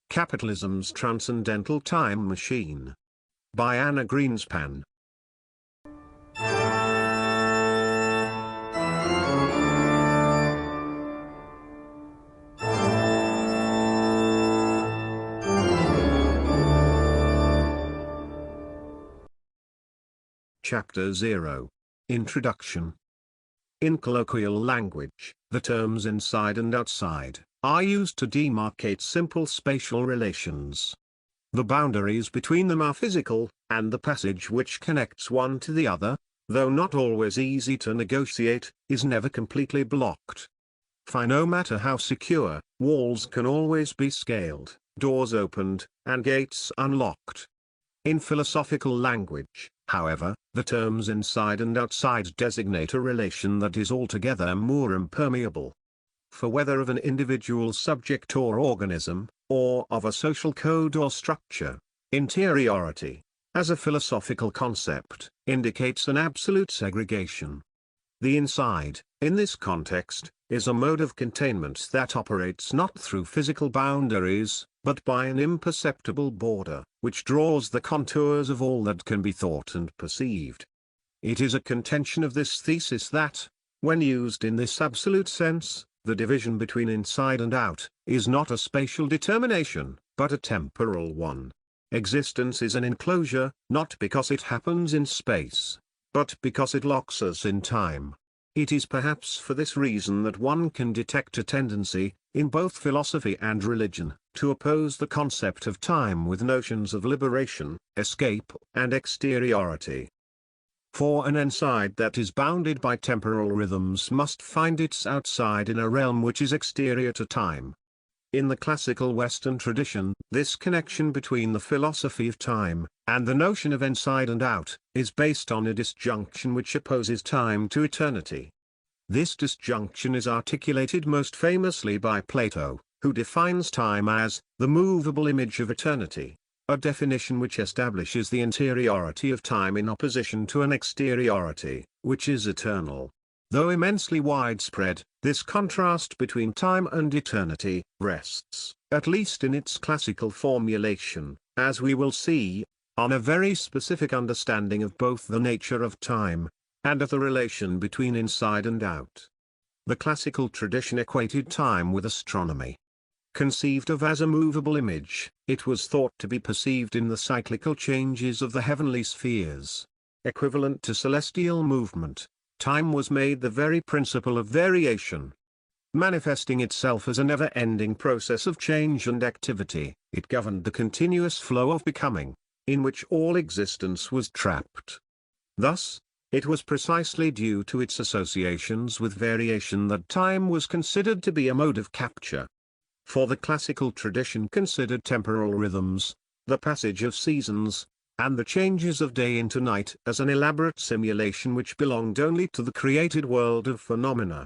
Capitalism's Transcendental Time Machine. By Anna Greenspan. Chapter 0. Introduction. In colloquial language, the terms inside and outside are used to demarcate simple spatial relations. The boundaries between them are physical, and the passage which connects one to the other, though not always easy to negotiate, is never completely blocked. For no matter how secure, walls can always be scaled, doors opened, and gates unlocked. In philosophical language, however, the terms inside and outside designate a relation that is altogether more impermeable. For whether of an individual subject or organism, or of a social code or structure, interiority, as a philosophical concept, indicates an absolute segregation. The inside, in this context, is a mode of containment that operates not through physical boundaries, but by an imperceptible border, which draws the contours of all that can be thought and perceived. It is a contention of this thesis that, when used in this absolute sense, the division between inside and out is not a spatial determination, but a temporal one. Existence is an enclosure, not because it happens in space, but because it locks us in time. It is perhaps for this reason that one can detect a tendency, in both philosophy and religion, to oppose the concept of time with notions of liberation, escape, and exteriority. For an inside that is bounded by temporal rhythms must find its outside in a realm which is exterior to time. In the classical Western tradition, this connection between the philosophy of time, and the notion of inside and out, is based on a disjunction which opposes time to eternity. This disjunction is articulated most famously by Plato, who defines time as the movable image of eternity, a definition which establishes the interiority of time in opposition to an exteriority, which is eternal. Though immensely widespread, this contrast between time and eternity rests, at least in its classical formulation, as we will see, on a very specific understanding of both the nature of time, and of the relation between inside and out. The classical tradition equated time with astronomy. Conceived of as a movable image, it was thought to be perceived in the cyclical changes of the heavenly spheres. Equivalent to celestial movement, time was made the very principle of variation. Manifesting itself as a never-ending process of change and activity, it governed the continuous flow of becoming, in which all existence was trapped. Thus, it was precisely due to its associations with variation that time was considered to be a mode of capture. For the classical tradition considered temporal rhythms, the passage of seasons, and the changes of day into night as an elaborate simulation which belonged only to the created world of phenomena.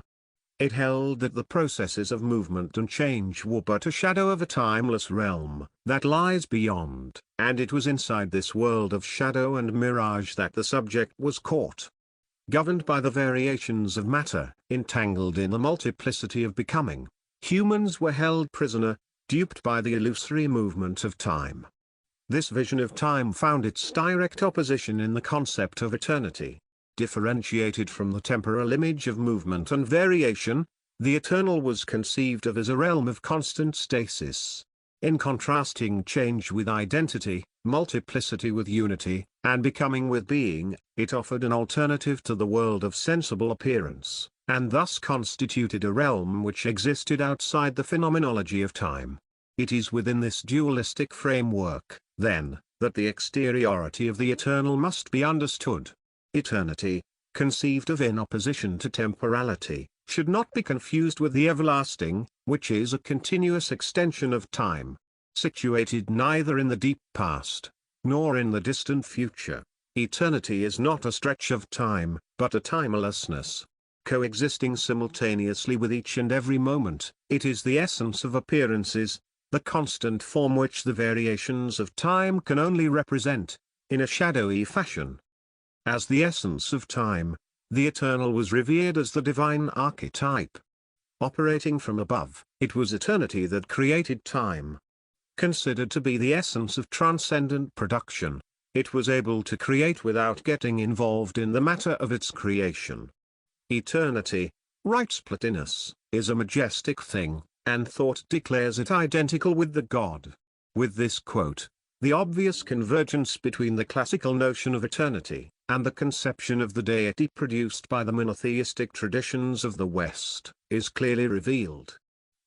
It held that the processes of movement and change were but a shadow of a timeless realm that lies beyond, and it was inside this world of shadow and mirage that the subject was caught. Governed by the variations of matter, entangled in the multiplicity of becoming, humans were held prisoner, duped by the illusory movement of time. This vision of time found its direct opposition in the concept of eternity. Differentiated from the temporal image of movement and variation, the eternal was conceived of as a realm of constant stasis. In contrasting change with identity, multiplicity with unity, and becoming with being, it offered an alternative to the world of sensible appearance, and thus constituted a realm which existed outside the phenomenology of time. It is within this dualistic framework, then, that the exteriority of the eternal must be understood. Eternity, conceived of in opposition to temporality, should not be confused with the everlasting, which is a continuous extension of time, situated neither in the deep past, nor in the distant future. Eternity is not a stretch of time, but a timelessness. Coexisting simultaneously with each and every moment, it is the essence of appearances, the constant form which the variations of time can only represent, in a shadowy fashion. As the essence of time, the eternal was revered as the divine archetype. Operating from above, it was eternity that created time. considered to be the essence of transcendent production. It was able to create without getting involved in the matter of its creation. Eternity, writes Plotinus, is a majestic thing, and thought declares it identical with the God. With this quote, the obvious convergence between the classical notion of eternity, and the conception of the deity produced by the monotheistic traditions of the West, is clearly revealed.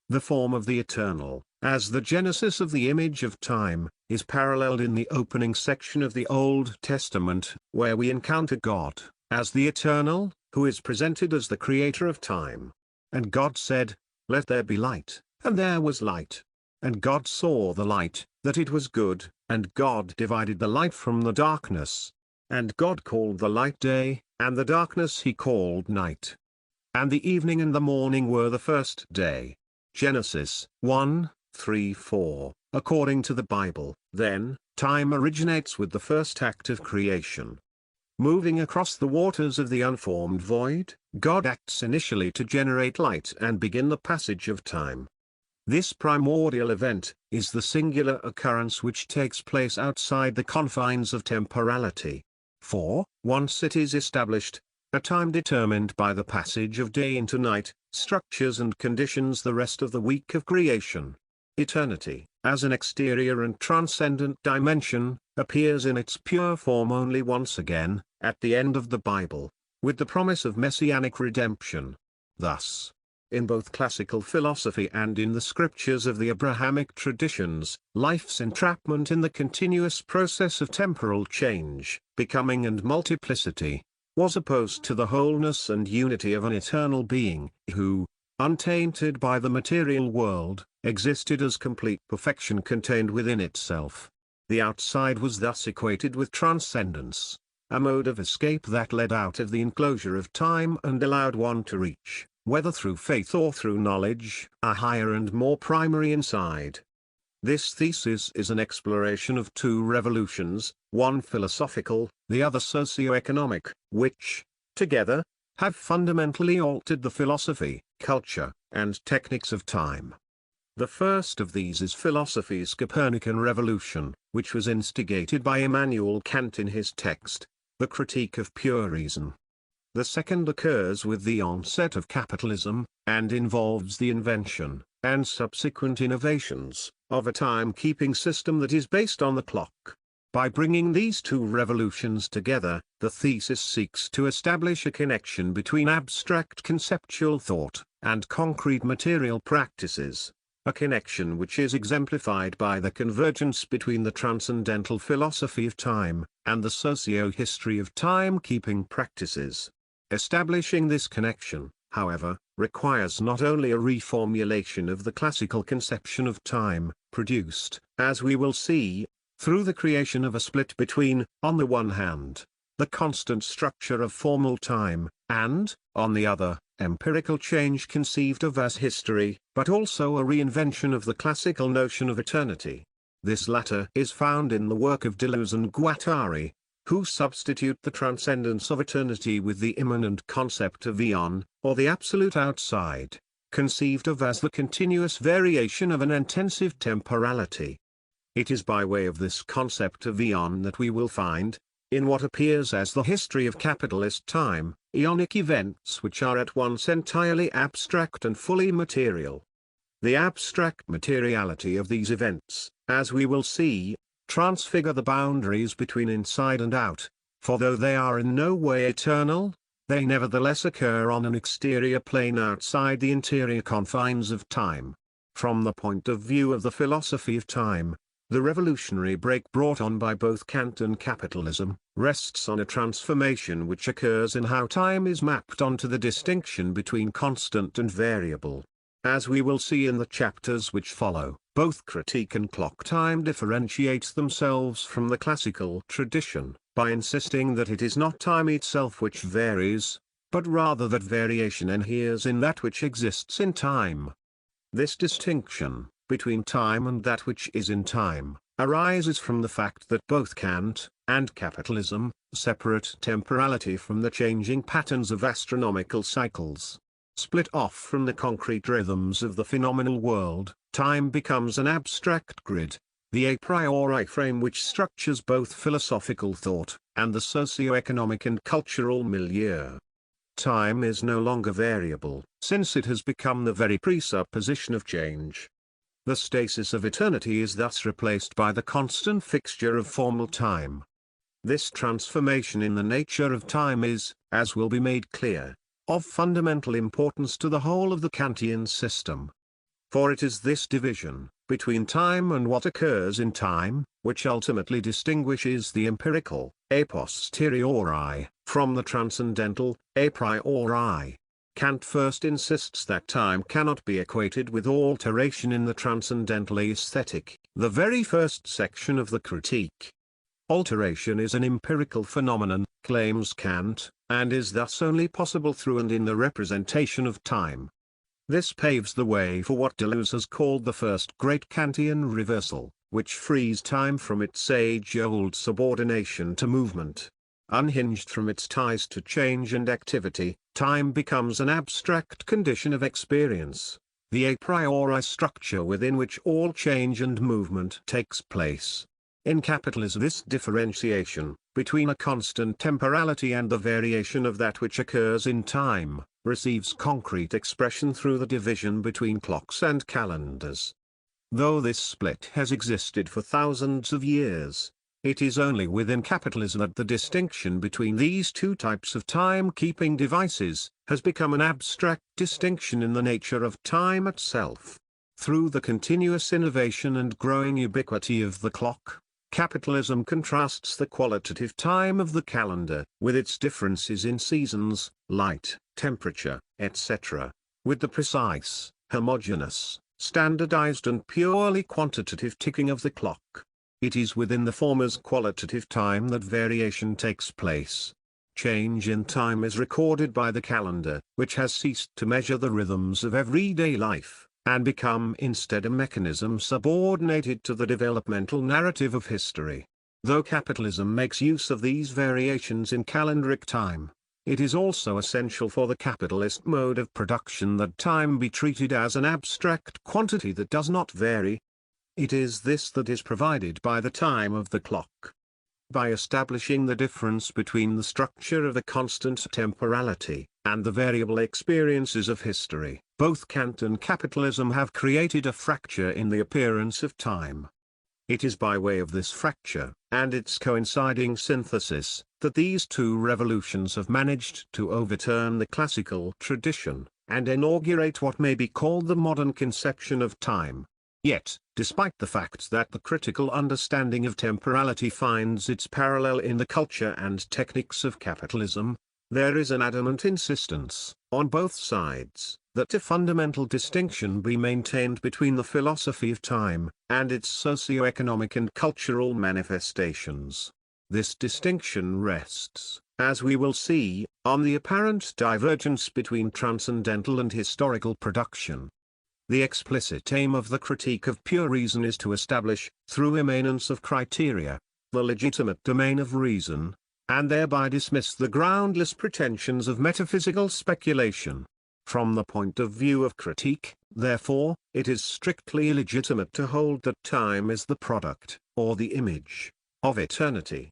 The form of the eternal, as the genesis of the image of time, is paralleled in the opening section of the Old Testament, where we encounter God, as the eternal, who is presented as the creator of time. And God said, "Let there be light, and there was light. And God saw the light, that it was good, and God divided the light from the darkness. And God called the light day, and the darkness he called night. And the evening and the morning were the first day." Genesis 1:3-4. According to the Bible, then, time originates with the first act of creation. Moving across the waters of the unformed void, God acts initially to generate light and begin the passage of time. This primordial event is the singular occurrence which takes place outside the confines of temporality. For, once it is established, a time determined by the passage of day into night, structures and conditions the rest of the week of creation. Eternity, as an exterior and transcendent dimension, appears in its pure form only once again, at the end of the Bible, with the promise of messianic redemption. Thus, in both classical philosophy and in the scriptures of the Abrahamic traditions, life's entrapment in the continuous process of temporal change, becoming and multiplicity, was opposed to the wholeness and unity of an eternal being, who, untainted by the material world, existed as complete perfection contained within itself. The outside was thus equated with transcendence, a mode of escape that led out of the enclosure of time and allowed one to reach, whether through faith or through knowledge, a higher and more primary inside. This thesis is an exploration of two revolutions, one philosophical, the other socio-economic, which, together, have fundamentally altered the philosophy, culture, and techniques of time. The first of these is philosophy's Copernican revolution, which was instigated by Immanuel Kant in his text, The Critique of Pure Reason. The second occurs with the onset of capitalism, and involves the invention, and subsequent innovations, of a time-keeping system that is based on the clock. By bringing these two revolutions together, the thesis seeks to establish a connection between abstract conceptual thought, and concrete material practices. A connection which is exemplified by the convergence between the transcendental philosophy of time, and the socio-history of time-keeping practices. Establishing this connection, however, requires not only a reformulation of the classical conception of time, produced, as we will see, through the creation of a split between, on the one hand, the constant structure of formal time, and, on the other, empirical change conceived of as history, but also a reinvention of the classical notion of eternity. This latter is found in the work of Deleuze and Guattari, who substitute the transcendence of eternity with the immanent concept of eon, or the absolute outside, conceived of as the continuous variation of an intensive temporality. It is by way of this concept of eon that we will find, in what appears as the history of capitalist time, eonic events which are at once entirely abstract and fully material. The abstract materiality of these events, as we will see, transfigure the boundaries between inside and out, for though they are in no way eternal, they nevertheless occur on an exterior plane outside the interior confines of time. From the point of view of the philosophy of time, the revolutionary break brought on by both Kant and capitalism, rests on a transformation which occurs in how time is mapped onto the distinction between constant and variable. As we will see in the chapters which follow, both critique and clock time differentiate themselves from the classical tradition, by insisting that it is not time itself which varies, but rather that variation inheres in that which exists in time. This distinction, between time and that which is in time, arises from the fact that both Kant and capitalism separate temporality from the changing patterns of astronomical cycles. Split off from the concrete rhythms of the phenomenal world, time becomes an abstract grid, the a priori frame which structures both philosophical thought and the socio-economic and cultural milieu. Time is no longer variable, since it has become the very presupposition of change. The stasis of eternity is thus replaced by the constant fixture of formal time. This transformation in the nature of time is, as will be made clear, of fundamental importance to the whole of the Kantian system. For it is this division, between time and what occurs in time, which ultimately distinguishes the empirical, a posteriori, from the transcendental, a priori. Kant first insists that time cannot be equated with alteration in the transcendental aesthetic, the very first section of the Critique. Alteration is an empirical phenomenon, claims Kant, and is thus only possible through and in the representation of time. This paves the way for what Deleuze has called the first great Kantian reversal, which frees time from its age-old subordination to movement. Unhinged from its ties to change and activity, time becomes an abstract condition of experience, the a priori structure within which all change and movement takes place. In capitalism, this differentiation, between a constant temporality and the variation of that which occurs in time, receives concrete expression through the division between clocks and calendars. Though this split has existed for thousands of years, it is only within capitalism that the distinction between these two types of time-keeping devices has become an abstract distinction in the nature of time itself. Through the continuous innovation and growing ubiquity of the clock, capitalism contrasts the qualitative time of the calendar, with its differences in seasons, light, temperature, etc., with the precise, homogeneous, standardized and purely quantitative ticking of the clock. It is within the former's qualitative time that variation takes place. Change in time is recorded by the calendar, which has ceased to measure the rhythms of everyday life, and become instead a mechanism subordinated to the developmental narrative of history. Though capitalism makes use of these variations in calendaric time, it is also essential for the capitalist mode of production that time be treated as an abstract quantity that does not vary. It is this that is provided by the time of the clock. By establishing the difference between the structure of the constant temporality and the variable experiences of history, both Kant and capitalism have created a fracture in the appearance of time. It is by way of this fracture, and its coinciding synthesis, that these two revolutions have managed to overturn the classical tradition, and inaugurate what may be called the modern conception of time. Yet, despite the fact that the critical understanding of temporality finds its parallel in the culture and techniques of capitalism, there is an adamant insistence, on both sides, that a fundamental distinction be maintained between the philosophy of time, and its socio-economic and cultural manifestations. This distinction rests, as we will see, on the apparent divergence between transcendental and historical production. The explicit aim of the Critique of Pure Reason is to establish, through immanence of criteria, the legitimate domain of reason, and thereby dismiss the groundless pretensions of metaphysical speculation. From the point of view of critique, therefore, it is strictly illegitimate to hold that time is the product, or the image, of eternity.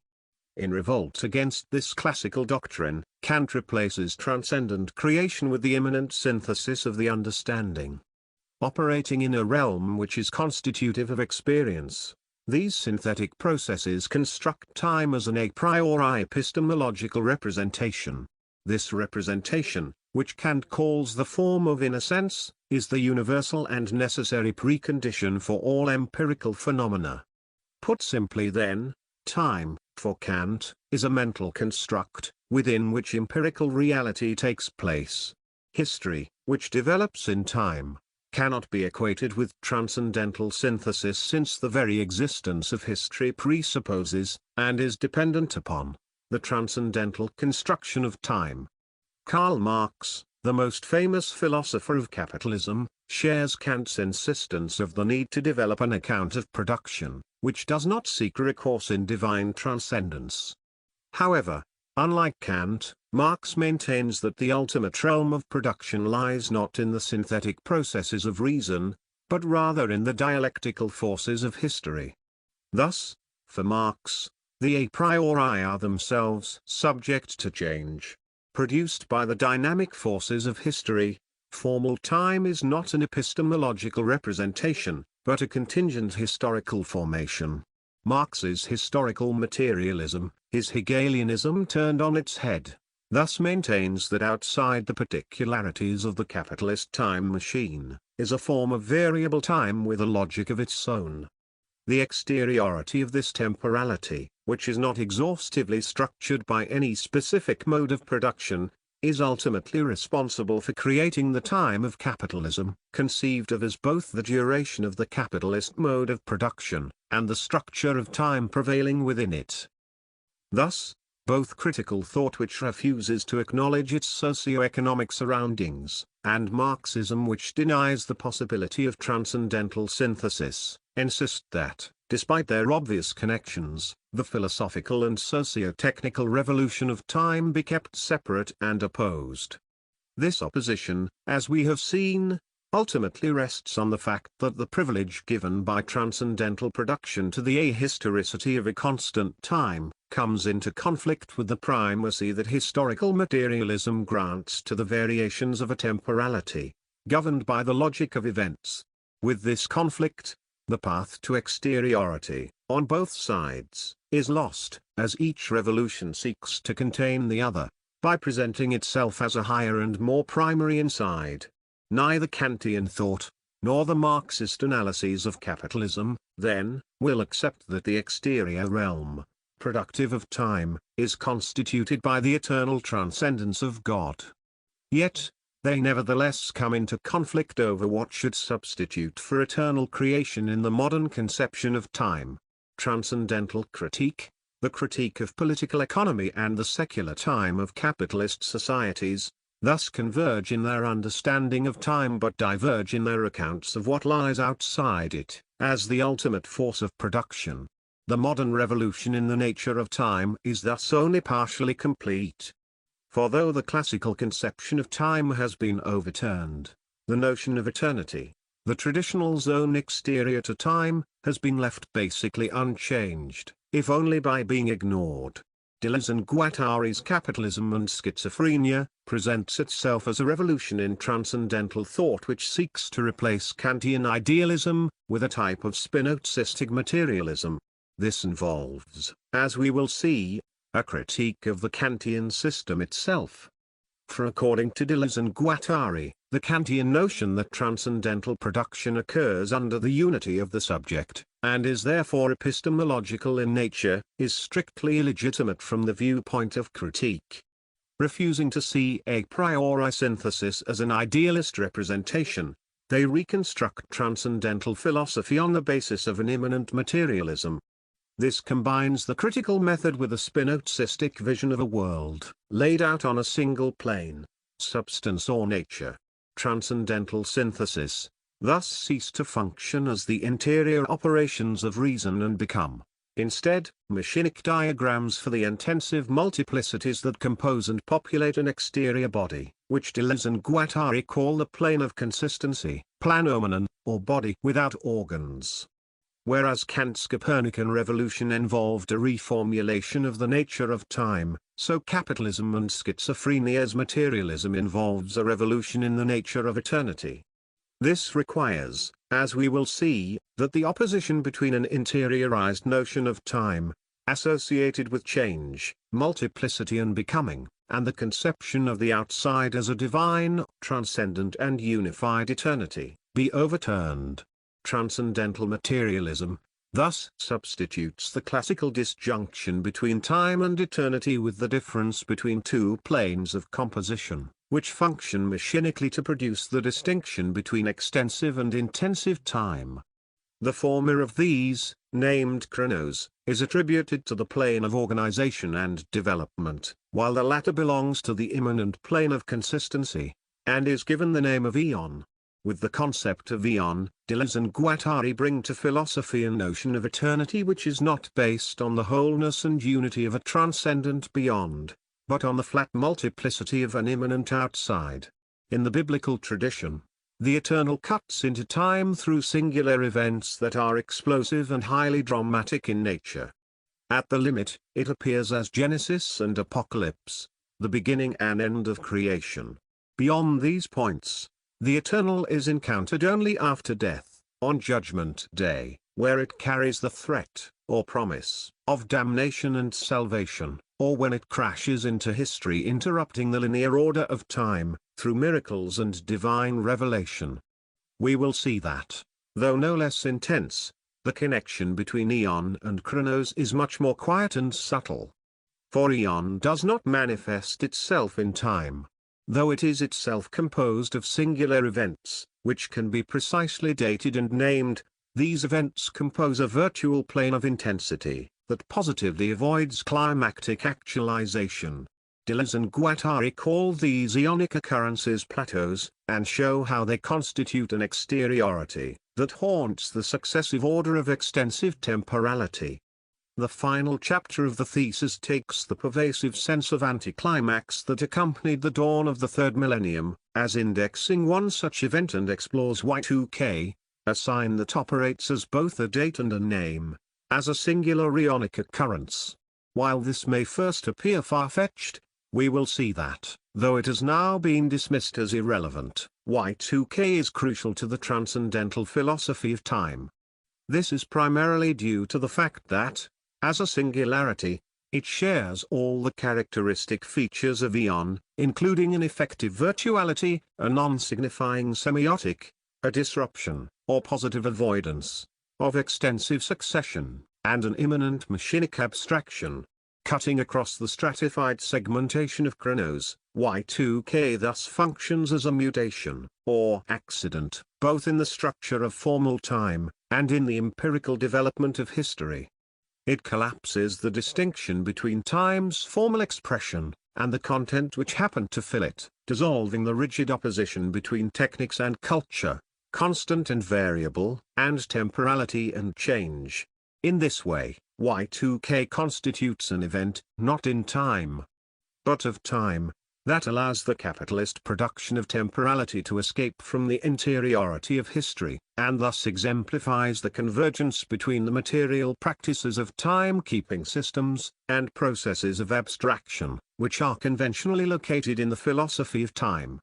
In revolt against this classical doctrine, Kant replaces transcendent creation with the immanent synthesis of the understanding. Operating in a realm which is constitutive of experience, these synthetic processes construct time as an a priori epistemological representation. This representation, which Kant calls the form of inner sense, is the universal and necessary precondition for all empirical phenomena. Put simply then, time, for Kant, is a mental construct, within which empirical reality takes place. History, which develops in time, cannot be equated with transcendental synthesis, since the very existence of history presupposes, and is dependent upon, the transcendental construction of time. Karl Marx, the most famous philosopher of capitalism, shares Kant's insistence of the need to develop an account of production, which does not seek recourse in divine transcendence. However, unlike Kant, Marx maintains that the ultimate realm of production lies not in the synthetic processes of reason, but rather in the dialectical forces of history. Thus, for Marx, the a priori are themselves subject to change, produced by the dynamic forces of history. Formal time is not an epistemological representation, but a contingent historical formation. Marx's historical materialism, his Hegelianism turned on its head, thus maintains that outside the particularities of the capitalist time machine, is a form of variable time with a logic of its own. The exteriority of this temporality, which is not exhaustively structured by any specific mode of production, is ultimately responsible for creating the time of capitalism, conceived of as both the duration of the capitalist mode of production, and the structure of time prevailing within it. Thus, both critical thought which refuses to acknowledge its socio-economic surroundings, and Marxism which denies the possibility of transcendental synthesis, insist that, despite their obvious connections, the philosophical and socio-technical revolution of time be kept separate and opposed. This opposition, as we have seen, ultimately rests on the fact that the privilege given by transcendental production to the ahistoricity of a constant time, comes into conflict with the primacy that historical materialism grants to the variations of a temporality, governed by the logic of events. With this conflict, the path to exteriority, on both sides, is lost, as each revolution seeks to contain the other, by presenting itself as a higher and more primary inside. Neither Kantian thought, nor the Marxist analyses of capitalism, then, will accept that the exterior realm, productive of time, is constituted by the eternal transcendence of God. Yet, they nevertheless come into conflict over what should substitute for eternal creation in the modern conception of time. Transcendental critique, the critique of political economy and the secular time of capitalist societies, thus converge in their understanding of time but diverge in their accounts of what lies outside it, as the ultimate force of production. The modern revolution in the nature of time is thus only partially complete. For though the classical conception of time has been overturned, the notion of eternity, the traditional zone exterior to time, has been left basically unchanged, if only by being ignored. Deleuze and Guattari's Capitalism and Schizophrenia presents itself as a revolution in transcendental thought which seeks to replace Kantian idealism with a type of Spinozistic materialism. This involves, as we will see, a critique of the Kantian system itself. For according to Deleuze and Guattari, the Kantian notion that transcendental production occurs under the unity of the subject, and is therefore epistemological in nature, is strictly illegitimate from the viewpoint of critique. Refusing to see a priori synthesis as an idealist representation, they reconstruct transcendental philosophy on the basis of an immanent materialism. This combines the critical method with a Spinozistic vision of a world, laid out on a single plane, substance or nature. Transcendental synthesis, thus cease to function as the interior operations of reason and become, instead, machinic diagrams for the intensive multiplicities that compose and populate an exterior body, which Deleuze and Guattari call the plane of consistency, planomenon, or body without organs. Whereas Kant's Copernican revolution involved a reformulation of the nature of time, so capitalism and schizophrenia's materialism involves a revolution in the nature of eternity. This requires, as we will see, that the opposition between an interiorized notion of time, associated with change, multiplicity and becoming, and the conception of the outside as a divine, transcendent and unified eternity, be overturned. Transcendental materialism, thus substitutes the classical disjunction between time and eternity with the difference between two planes of composition, which function machinically to produce the distinction between extensive and intensive time. The former of these, named chronos, is attributed to the plane of organization and development, while the latter belongs to the immanent plane of consistency, and is given the name of eon. With the concept of eon, Deleuze and Guattari bring to philosophy a notion of eternity which is not based on the wholeness and unity of a transcendent beyond, but on the flat multiplicity of an immanent outside. In the biblical tradition, The eternal cuts into time through singular events that are explosive and highly dramatic in nature. At the limit, it appears as Genesis and Apocalypse, the beginning and end of creation. Beyond these points, the eternal is encountered only after death, on Judgment Day, where it carries the threat, or promise, of damnation and salvation, or when it crashes into history, interrupting the linear order of time, through miracles and divine revelation. We will see that, though no less intense, the connection between eon and chronos is much more quiet and subtle. For eon does not manifest itself in time, though it is itself composed of singular events, which can be precisely dated and named. These events compose a virtual plane of intensity, that positively avoids climactic actualization. Deleuze and Guattari call these eonic occurrences plateaus, and show how they constitute an exteriority, that haunts the successive order of extensive temporality. The final chapter of the thesis takes the pervasive sense of anticlimax that accompanied the dawn of the third millennium, as indexing one such event, and explores Y2K, a sign that operates as both a date and a name, as a singular eonic occurrence. While this may first appear far-fetched, we will see that, though it has now been dismissed as irrelevant, Y2K is crucial to the transcendental philosophy of time. This is primarily due to the fact that, as a singularity, it shares all the characteristic features of eon, including an effective virtuality, a non-signifying semiotic, a disruption, or positive avoidance, of extensive succession, and an immanent machinic abstraction. Cutting across the stratified segmentation of chronos, Y2K thus functions as a mutation, or accident, both in the structure of formal time, and in the empirical development of history. It collapses the distinction between time's formal expression, and the content which happened to fill it, dissolving the rigid opposition between techniques and culture, constant and variable, and temporality and change. In this way, Y2K constitutes an event, not in time, but of time, that allows the capitalist production of temporality to escape from the interiority of history, and thus exemplifies the convergence between the material practices of time-keeping systems, and processes of abstraction, which are conventionally located in the philosophy of time.